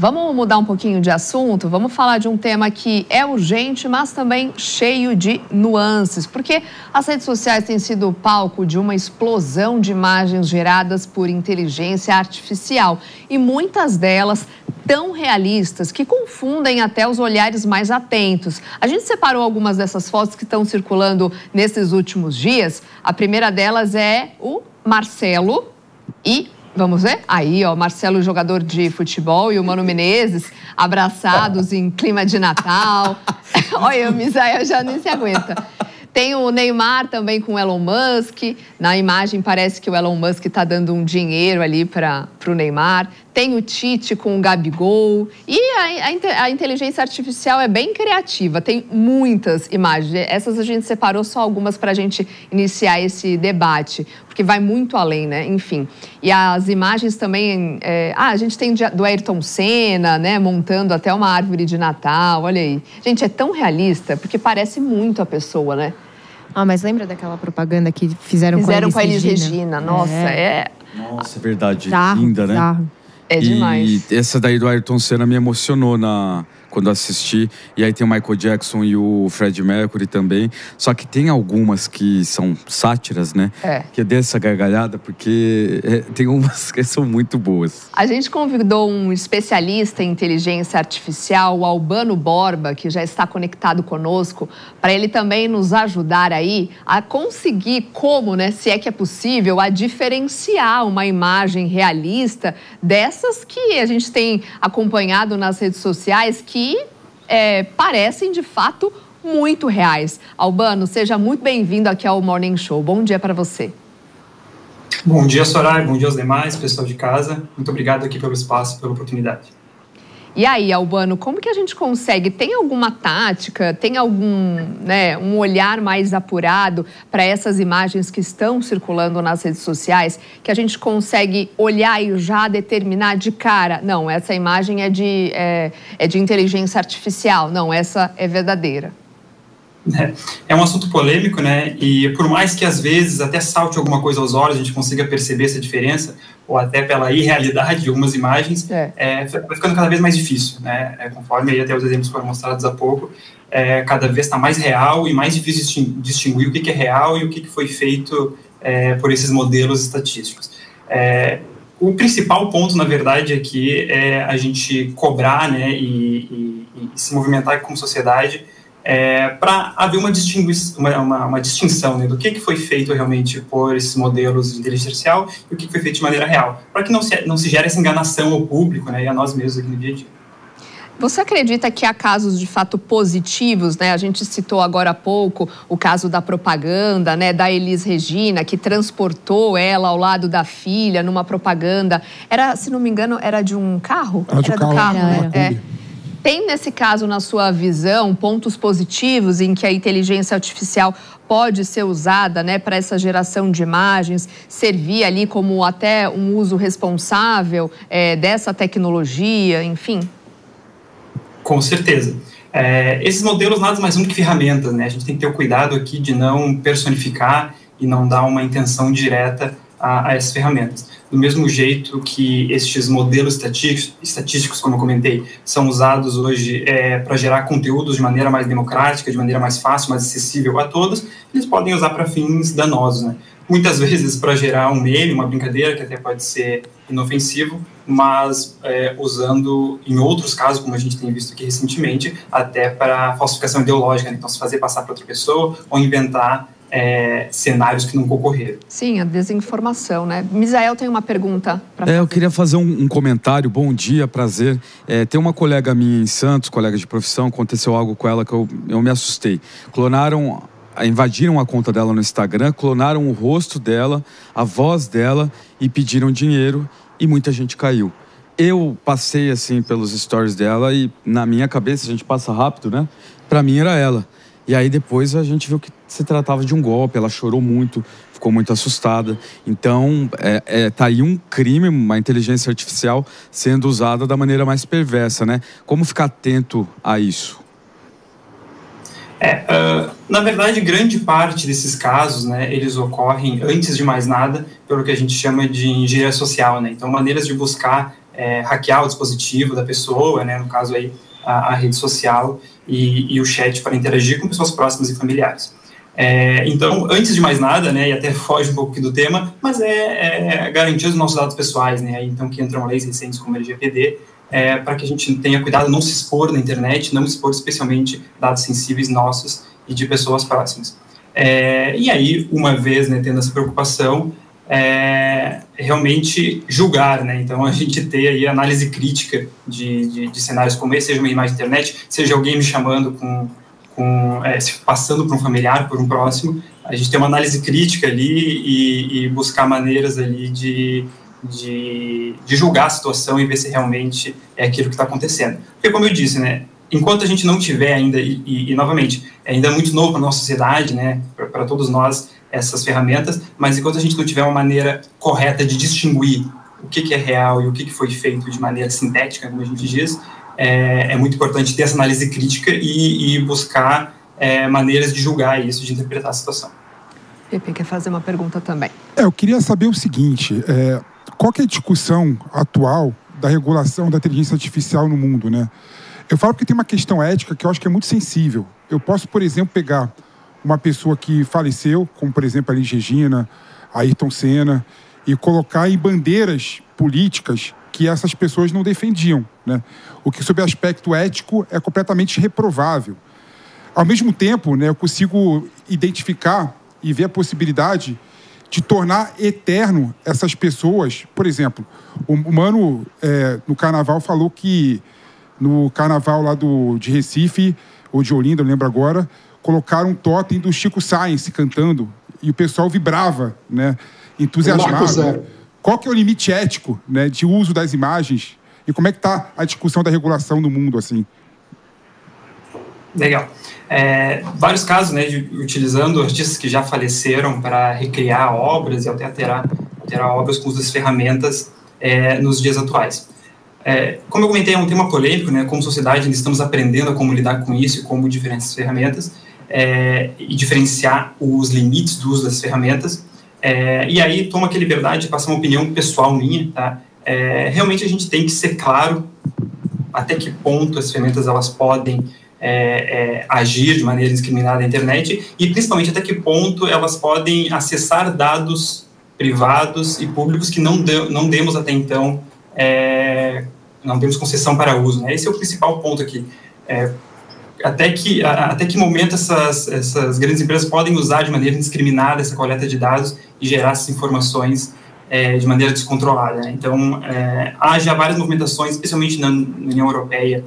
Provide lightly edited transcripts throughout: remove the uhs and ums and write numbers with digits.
Vamos mudar um pouquinho de assunto, vamos falar de um tema que é urgente, mas também cheio de nuances, porque as redes sociais têm sido o palco de uma explosão de imagens geradas por inteligência artificial e muitas delas tão realistas que confundem até os olhares mais atentos. A gente separou algumas dessas fotos que estão circulando nesses últimos dias. A primeira delas é o Marcelo e... Vamos ver? Aí, ó, Marcelo, jogador de futebol, e o Mano Menezes, abraçados em clima de Natal. Olha, o Misael já nem se aguenta. Tem o Neymar também com o Elon Musk. Na imagem parece que o Elon Musk está dando um dinheiro ali para o Neymar. Tem o Tite com o Gabigol. E a inteligência artificial é bem criativa. Tem muitas imagens. Essas a gente separou só algumas para a gente iniciar esse debate. Porque vai muito além, né? Enfim. E as imagens também... a gente tem do Ayrton Senna, né? Montando até uma árvore de Natal. Olha aí. Gente, é tão realista porque parece muito a pessoa, né? Ah, mas lembra daquela propaganda que fizeram com a Elis Regina? Nossa, Nossa, é verdade. Bizarro, Linda, né? bizarro. É demais. E essa daí do Ayrton Senna me emocionou quando assisti. E aí tem o Michael Jackson e o Freddie Mercury também. Só que tem algumas que são sátiras, né? Que eu dei essa gargalhada porque tem umas que são muito boas. A gente convidou um especialista em inteligência artificial, o Albano Borba, que já está conectado conosco, para ele também nos ajudar aí a conseguir como, né, se é que é possível, a diferenciar uma imagem realista dessas que a gente tem acompanhado nas redes sociais que parecem, de fato, muito reais. Albano, seja muito bem-vindo aqui ao Morning Show. Bom dia para você. Bom dia, Soraya. Bom dia aos demais, pessoal de casa. Muito obrigado aqui pelo espaço, pela oportunidade. E aí, Albano, como que a gente consegue? Tem alguma tática, tem algum, um olhar mais apurado para essas imagens que estão circulando nas redes sociais, que a gente consegue olhar e já determinar de cara, não, essa imagem é de inteligência artificial, não, essa é verdadeira? É um assunto polêmico, né? E por mais que às vezes até salte alguma coisa aos olhos, a gente consiga perceber essa diferença, ou até pela irrealidade de algumas imagens, vai ficando cada vez mais difícil, né? Conforme aí até os exemplos foram mostrados há pouco, cada vez está mais real e mais difícil distinguir o que é real e o que foi feito por esses modelos estatísticos. O principal ponto, na verdade, aqui é a gente cobrar, né, e se movimentar como sociedade para haver uma distinção, né, do que foi feito realmente por esses modelos de inteligência artificial e o que foi feito de maneira real, para que não se gere essa enganação ao público, né, e a nós mesmos aqui no dia a dia. Você acredita que há casos de fato positivos, né? A gente citou agora há pouco o caso da propaganda, né, da Elis Regina, que transportou ela ao lado da filha numa propaganda. Se não me engano, era de um carro? Era do carro. Tem, nesse caso, na sua visão, pontos positivos em que a inteligência artificial pode ser usada, né, para essa geração de imagens, servir ali como até um uso responsável dessa tecnologia, enfim? Com certeza. Esses modelos nada mais são do que ferramentas, né? A gente tem que ter o cuidado aqui de não personificar e não dar uma intenção direta a essas ferramentas. Do mesmo jeito que estes modelos estatísticos, como eu comentei, são usados hoje para gerar conteúdos de maneira mais democrática, de maneira mais fácil, mais acessível a todos, eles podem usar para fins danosos, né? Muitas vezes para gerar um meme, uma brincadeira, que até pode ser inofensivo, mas usando, em outros casos, como a gente tem visto aqui recentemente, até para falsificação ideológica, né? Então se fazer passar para outra pessoa ou inventar cenários que nunca ocorreram. Sim, a desinformação, né? Misael tem uma pergunta para fazer. Eu queria fazer um comentário. Bom dia, prazer. Tem uma colega minha em Santos, colega de profissão, aconteceu algo com ela que eu me assustei. Invadiram a conta dela no Instagram, clonaram o rosto dela, a voz dela e pediram dinheiro e muita gente caiu. Eu passei assim pelos stories dela e na minha cabeça, a gente passa rápido, né? Pra mim era ela. E aí depois a gente viu que se tratava de um golpe, ela chorou muito, ficou muito assustada. Então, tá aí um crime, uma inteligência artificial sendo usada da maneira mais perversa, né? Como ficar atento a isso? Na verdade, grande parte desses casos, né, eles ocorrem, antes de mais nada, pelo que a gente chama de engenharia social, né? Então, maneiras de buscar hackear o dispositivo da pessoa, né, no caso aí a rede social e o chat para interagir com pessoas próximas e familiares. Então, antes de mais nada, né, e até foge um pouco aqui do tema, mas garantir os nossos dados pessoais, né, então que entram leis recentes como a LGPD, para que a gente tenha cuidado, não se expor na internet, não expor especialmente dados sensíveis nossos e de pessoas próximas. E aí, uma vez, né, tendo essa preocupação, realmente julgar, né? Então a gente ter aí análise crítica de cenários como esse, seja uma imagem de internet, seja alguém me chamando passando por um familiar, por um próximo, a gente tem uma análise crítica ali e buscar maneiras ali de julgar a situação e ver se realmente é aquilo que está acontecendo. Porque, como eu disse, né, enquanto a gente não tiver ainda, e novamente, ainda é muito novo para a nossa sociedade, né, para todos nós, essas ferramentas, mas enquanto a gente não tiver uma maneira correta de distinguir o que é real e o que foi feito de maneira sintética, como a gente diz, é muito importante ter essa análise crítica e buscar maneiras de julgar isso, de interpretar a situação. Pepe quer fazer uma pergunta também. Eu queria saber o seguinte, qual que é a discussão atual da regulação da inteligência artificial no mundo, né? Eu falo porque tem uma questão ética que eu acho que é muito sensível. Eu posso, por exemplo, pegar uma pessoa que faleceu, como, por exemplo, a Elis Regina, a Ayrton Senna, e colocar em bandeiras políticas que essas pessoas não defendiam, né? O que, sob aspecto ético, é completamente reprovável. Ao mesmo tempo, né, eu consigo identificar e ver a possibilidade de tornar eterno essas pessoas. Por exemplo, o Mano, no Carnaval, falou que no Carnaval lá de Recife, ou de Olinda, não lembro agora, colocaram um totem do Chico Science cantando e o pessoal vibrava, né, entusiasmado. Qual que é o limite ético, né, de uso das imagens e como é que está a discussão da regulação no mundo assim? Legal. Vários casos, né, utilizando artistas que já faleceram para recriar obras e até alterar obras com as ferramentas nos dias atuais. Como eu comentei, é um tema polêmico, né, como sociedade ainda estamos aprendendo a como lidar com isso e como diferentes essas ferramentas e diferenciar os limites do uso das ferramentas. E aí tomo aqui a liberdade de passar uma opinião pessoal minha, tá? Realmente a gente tem que ser claro até que ponto as ferramentas elas podem agir de maneira indiscriminada na internet e principalmente até que ponto elas podem acessar dados privados e públicos que não demos até então, não temos concessão para uso, né? Esse é o principal ponto aqui. Até que momento essas grandes empresas podem usar de maneira indiscriminada essa coleta de dados e gerar essas informações de maneira descontrolada, né? Então, há já várias movimentações, especialmente na União Europeia,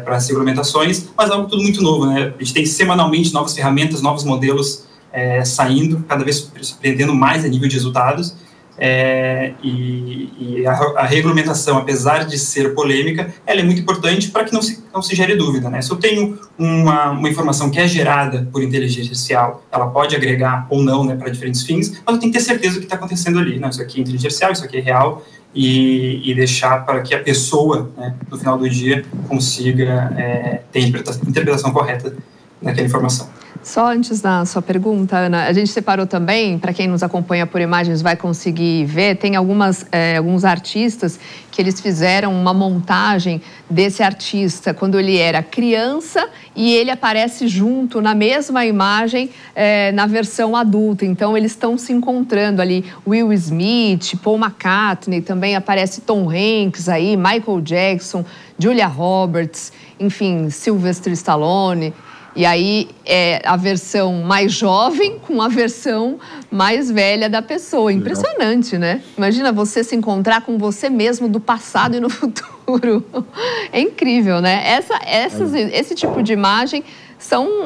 para as regulamentações, mas é algo tudo muito novo, né? A gente tem semanalmente novas ferramentas, novos modelos saindo, cada vez surpreendendo mais a nível de resultados, e a regulamentação, apesar de ser polêmica, ela é muito importante para que não se gere dúvida, né? Se eu tenho uma informação que é gerada por inteligência artificial, ela pode agregar ou não, né, para diferentes fins, mas eu tenho que ter certeza do que está acontecendo ali, né? Isso aqui é inteligência artificial, isso aqui é real, e deixar para que a pessoa, né, no final do dia, consiga ter a interpretação correta daquela informação. Só antes da sua pergunta, Ana, a gente separou também, para quem nos acompanha por imagens vai conseguir ver, tem alguns artistas que eles fizeram uma montagem desse artista quando ele era criança e ele aparece junto na mesma imagem na versão adulta. Então, eles estão se encontrando ali. Will Smith, Paul McCartney, também aparece Tom Hanks aí, Michael Jackson, Julia Roberts, enfim, Sylvester Stallone. E aí a versão mais jovem com a versão mais velha da pessoa. Impressionante, né? Imagina você se encontrar com você mesmo do passado e no futuro. É incrível, né? Esse tipo de imagem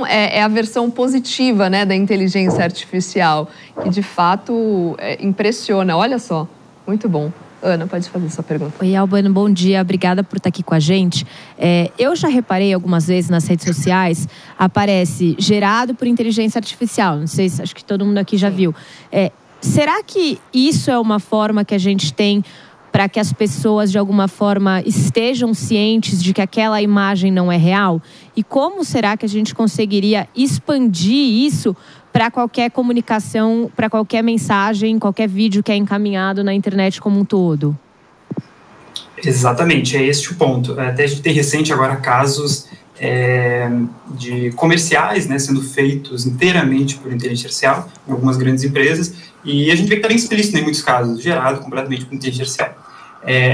é a versão positiva, né, da inteligência artificial, que de fato impressiona. Olha só, muito bom. Ana, pode fazer sua pergunta. Oi, Albano, bom dia. Obrigada por estar aqui com a gente. Eu já reparei algumas vezes nas redes sociais, aparece gerado por inteligência artificial. Não sei, acho que todo mundo aqui já viu. Será que isso é uma forma que a gente tem para que as pessoas, de alguma forma, estejam cientes de que aquela imagem não é real? E como será que a gente conseguiria expandir isso para qualquer comunicação, para qualquer mensagem, qualquer vídeo que é encaminhado na internet como um todo? Exatamente, é este o ponto. Até a gente tem recente agora casos de comerciais, né, sendo feitos inteiramente por inteligência artificial em algumas grandes empresas, e a gente vê que está bem explícito em muitos casos, gerado completamente por inteligência artificial.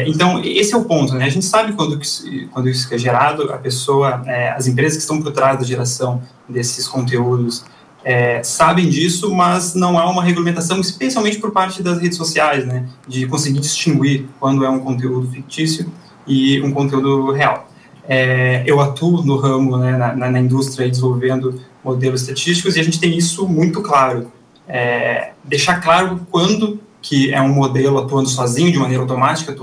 Então, esse é o ponto, né? A gente sabe quando isso é gerado, as empresas que estão por trás da geração desses conteúdos sabem disso, mas não há uma regulamentação, especialmente por parte das redes sociais, né? De conseguir distinguir quando é um conteúdo fictício e um conteúdo real. Eu atuo no ramo, né, na indústria, desenvolvendo modelos estatísticos, e a gente tem isso muito claro. Deixar claro quando que é um modelo atuando sozinho, de maneira automática,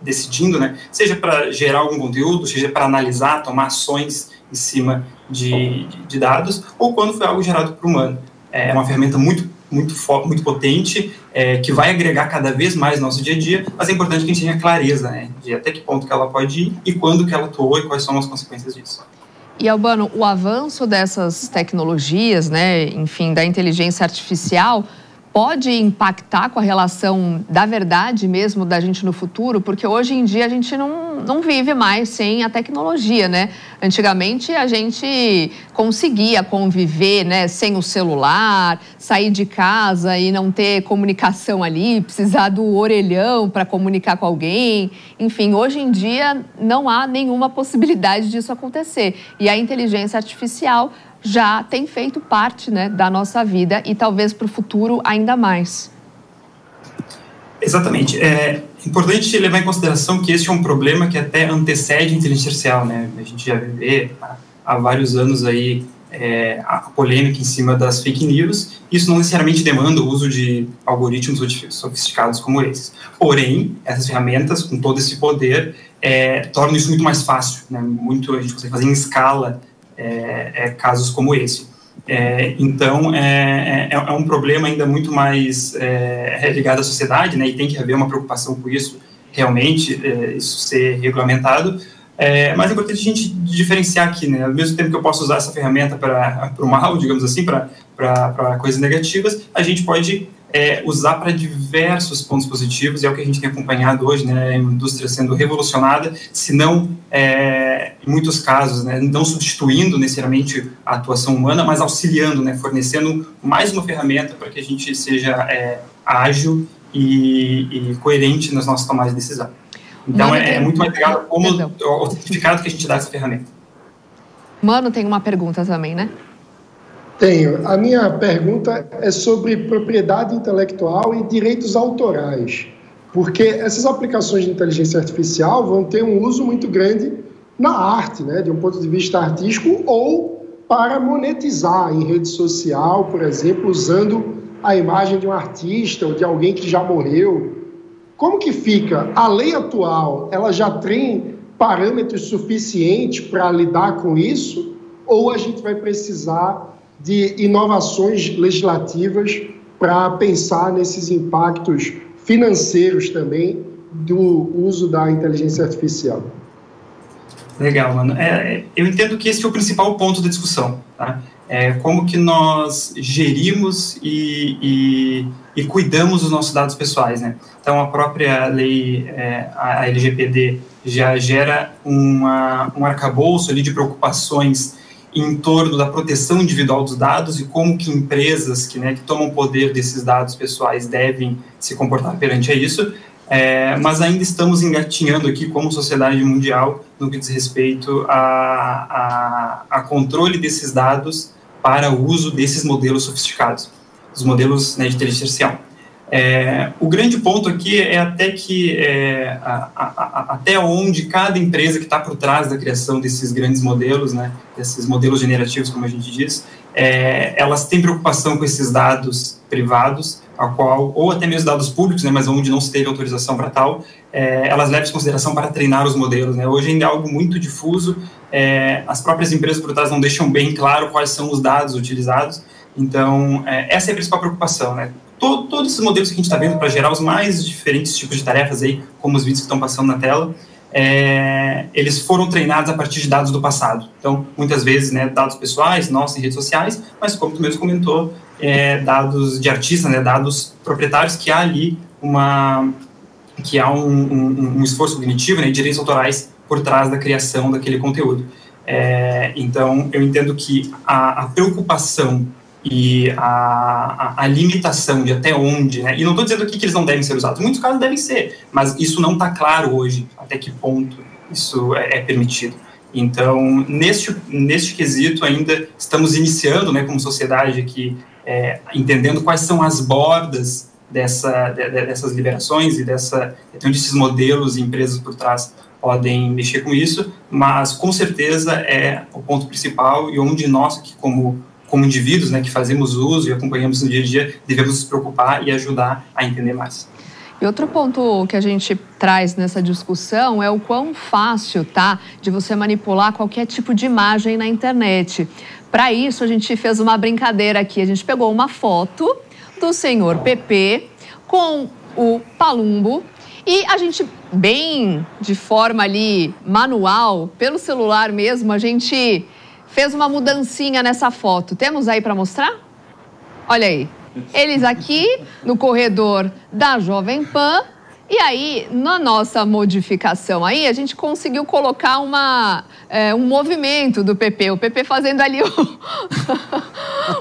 decidindo, né, seja para gerar algum conteúdo, seja para analisar, tomar ações em cima de dados, ou quando foi algo gerado por humano. É uma ferramenta muito potente, que vai agregar cada vez mais no nosso dia a dia, mas é importante que a gente tenha clareza, né, de até que ponto que ela pode ir e quando que ela atuou e quais são as consequências disso. E, Albano, o avanço dessas tecnologias, né, enfim, da inteligência artificial, pode impactar com a relação da verdade mesmo da gente no futuro? Porque hoje em dia a gente não vive mais sem a tecnologia, né? Antigamente a gente conseguia conviver, né, sem o celular, sair de casa e não ter comunicação ali, precisar do orelhão para comunicar com alguém. Enfim, hoje em dia não há nenhuma possibilidade disso acontecer. E a inteligência artificial já tem feito parte, né, da nossa vida e talvez para o futuro ainda mais. Exatamente. É importante levar em consideração que esse é um problema que até antecede a inteligência artificial, né? A gente já vê há vários anos aí a polêmica em cima das fake news. Isso não necessariamente demanda o uso de algoritmos sofisticados como esses. Porém, essas ferramentas, com todo esse poder, tornam isso muito mais fácil, né? A gente consegue fazer em escala casos como esse. Então, é um problema ainda muito mais ligado à sociedade, né, e tem que haver uma preocupação com isso, realmente, isso ser regulamentado, mas é importante a gente diferenciar aqui, né, ao mesmo tempo que eu posso usar essa ferramenta para o mal, digamos assim, para coisas negativas, a gente pode usar para diversos pontos positivos, e é o que a gente tem acompanhado hoje, né, a indústria sendo revolucionada, se não, em muitos casos, né, não substituindo necessariamente a atuação humana, mas auxiliando, né, fornecendo mais uma ferramenta para que a gente seja ágil e coerente nas nossas tomadas de decisão. Então, é muito mais legal como o certificado que a gente dá essa ferramenta. Mano, tem uma pergunta também, né? Tenho. A minha pergunta é sobre propriedade intelectual e direitos autorais, porque essas aplicações de inteligência artificial vão ter um uso muito grande na arte, né, de um ponto de vista artístico, ou para monetizar em rede social, por exemplo, usando a imagem de um artista ou de alguém que já morreu. Como que fica? A lei atual, ela já tem parâmetros suficientes para lidar com isso, ou a gente vai precisar de inovações legislativas para pensar nesses impactos financeiros também do uso da inteligência artificial? Legal, mano. Eu entendo que esse é o principal ponto da discussão, tá? Como que nós gerimos e cuidamos dos nossos dados pessoais, né? Então, a própria lei, a LGPD, já gera um arcabouço ali de preocupações em torno da proteção individual dos dados e como que empresas que tomam poder desses dados pessoais devem se comportar perante a isso, mas ainda estamos engatinhando aqui como sociedade mundial no que diz respeito a controle desses dados para o uso desses modelos sofisticados, os modelos de inteligência artificial. O grande ponto aqui é até que até onde cada empresa que está por trás da criação desses grandes modelos, né, desses modelos generativos, como a gente diz, elas têm preocupação com esses dados privados, ou até mesmo dados públicos, né, mas onde não se teve autorização para tal, elas levam em consideração para treinar os modelos, né. Hoje ainda é algo muito difuso, as próprias empresas por trás não deixam bem claro quais são os dados utilizados, então essa é a principal preocupação, né. Todos esses modelos que a gente está vendo para gerar os mais diferentes tipos de tarefas aí, como os vídeos que estão passando na tela, eles foram treinados a partir de dados do passado. Então, muitas vezes, né, dados pessoais, nossos em redes sociais, mas como tu mesmo comentou, dados de artista, né, dados proprietários, que há ali uma que há um esforço cognitivo, né, e direitos autorais por trás da criação daquele conteúdo. Então, eu entendo que a preocupação e a limitação de até onde, né, e não estou dizendo aqui que eles não devem ser usados, em muitos casos devem ser, mas isso não está claro hoje, até que ponto isso é permitido. Então, neste quesito ainda estamos iniciando, né, como sociedade aqui, entendendo quais são as bordas dessas liberações e onde esses modelos e empresas por trás podem mexer com isso, mas com certeza é o ponto principal e onde nós aqui como indivíduos, né, que fazemos uso e acompanhamos no dia a dia, devemos nos preocupar e ajudar a entender mais. E outro ponto que a gente traz nessa discussão é o quão fácil tá de você manipular qualquer tipo de imagem na internet. Para isso, a gente fez uma brincadeira aqui. A gente pegou uma foto do senhor PP com o Palumbo e a gente, bem de forma ali manual, pelo celular mesmo, a gente fez uma mudancinha nessa foto. Temos aí para mostrar? Olha aí. Eles aqui no corredor da Jovem Pan. E aí, na nossa modificação aí, a gente conseguiu colocar um movimento do PP. O PP fazendo ali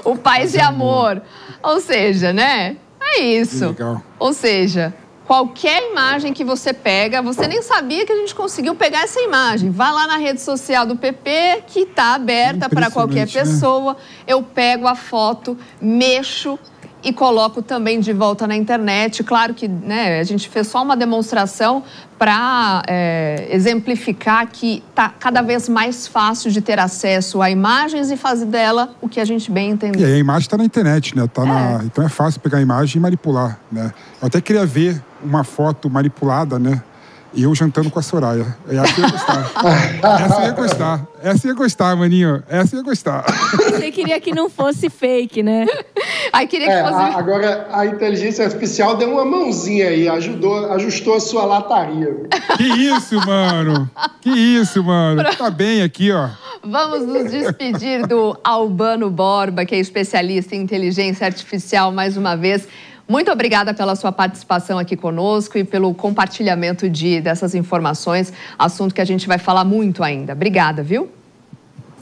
o Paz e Amor. Ou seja, né? É isso. Legal. Ou seja, qualquer imagem que você pega, você nem sabia que a gente conseguiu pegar essa imagem. Vai lá na rede social do PP, que está aberta para qualquer pessoa. Né? Eu pego a foto, mexo e coloco também de volta na internet. Claro que, né, a gente fez só uma demonstração para exemplificar que está cada vez mais fácil de ter acesso a imagens e fazer dela o que a gente bem entendeu. E a imagem está na internet, né? Então é fácil pegar a imagem e manipular, né? Eu até queria ver uma foto manipulada, né? E eu jantando com a Soraya. Essa eu ia gostar. Essa eu ia gostar, maninho. Essa eu ia gostar. Você queria que não fosse fake, né? Aí queria que fosse... Agora, a inteligência artificial deu uma mãozinha aí, ajustou a sua lataria. Que isso, mano? Tá bem aqui, ó. Vamos nos despedir do Albano Borba, que é especialista em inteligência artificial, mais uma vez. Muito obrigada pela sua participação aqui conosco e pelo compartilhamento dessas informações, assunto que a gente vai falar muito ainda. Obrigada, viu?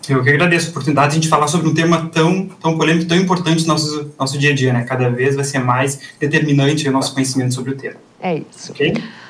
Eu que agradeço a oportunidade de a gente falar sobre um tema tão polêmico, tão importante no nosso dia a dia, né? Cada vez vai ser mais determinante o nosso conhecimento sobre o tema. É isso. Ok?